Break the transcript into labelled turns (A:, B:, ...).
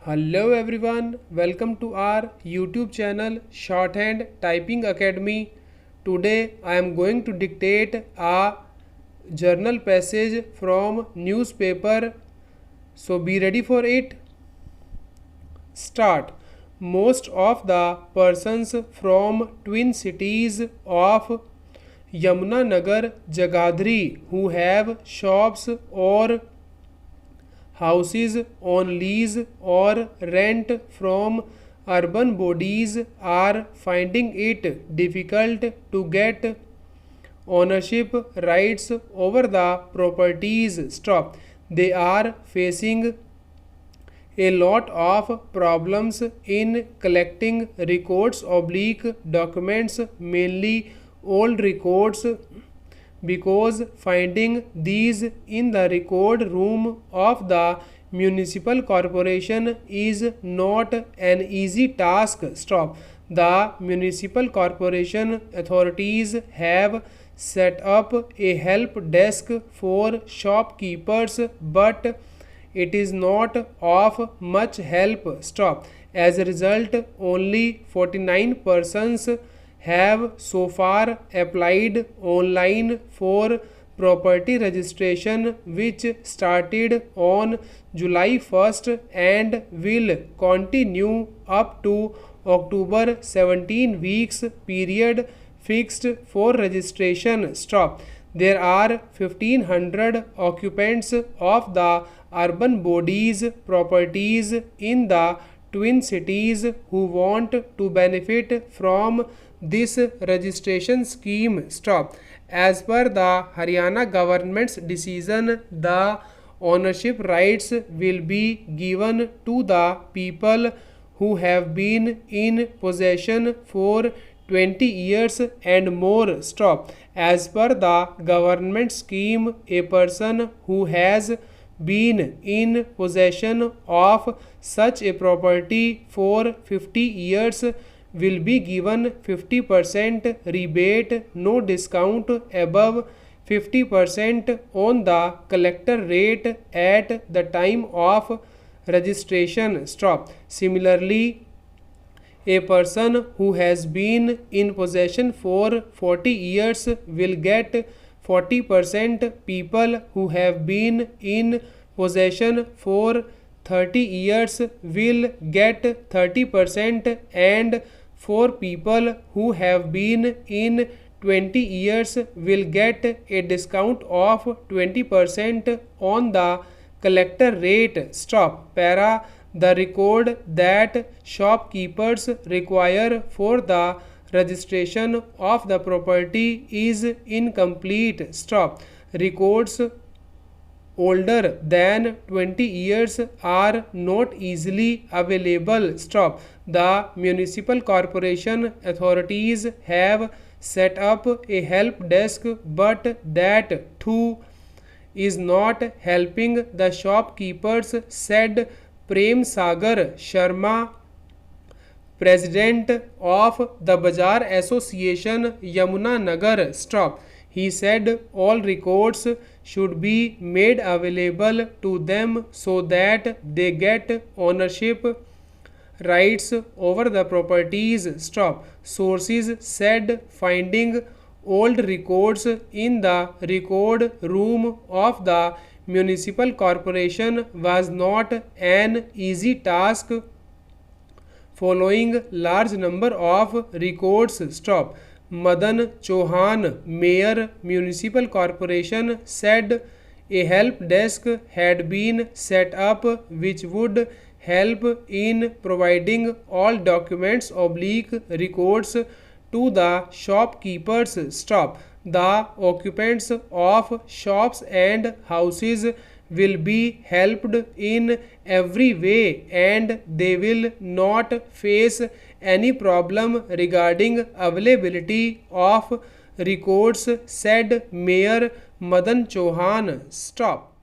A: Hello everyone, welcome to our YouTube channel Shorthand Typing Academy. Today I am going to dictate a journal passage from newspaper. So be ready for it. Start. Most of the persons from twin cities of Yamunanagar, Jagadhri who have shops or houses on lease or rent from urban bodies are finding it difficult to get ownership rights over the properties. Stop. They are facing a lot of problems in collecting records oblique documents, mainly old records, because finding these in the record room of the municipal corporation is not an easy task. Stop. The municipal corporation authorities have set up a help desk for shopkeepers, but it is not of much help. Stop. As a result, only 49 persons have so far applied online for property registration, which started on July 1st and will continue up to October 17 weeks period fixed for registration. Stop. There are 1500 occupants of the urban bodies properties in the twin cities who want to benefit from this registration scheme. Stop. As per the Haryana government's decision, the ownership rights will be given to the people who have been in possession for 20 years and more. Stop. As per the government scheme, a person who has been in possession of such a property for 50 years will be given 50% rebate, no discount above 50% on the collector rate at the time of registration. Stop. Similarly, a person who has been in possession for 40 years will get 40%. People who have been in possession for 30 years will get 30%, and for people who have been in 20 years will get a discount of 20% on the collector rate. Stop. Para. The record that shopkeepers require for the registration of the property is incomplete. Stop. Records older than 20 years are not easily available. Stop. The municipal corporation authorities have set up a help desk, but that too is not helping the shopkeepers, said Prem Sagar Sharma, president of the Bazaar Association, Yamunanagar. Stop. He said all records should be made available to them so that they get ownership rights over the properties. Stop. Sources said finding old records in the record room of the municipal corporation was not an easy task following large number of records. Stop. Madan Chauhan, Mayor, Municipal Corporation, said a help desk had been set up which would help in providing all documents oblique records to the shopkeepers. Stop. The occupants of shops and houses will be helped in every way and they will not face any problem regarding availability of records, said Mayor Madan Chauhan. Stop.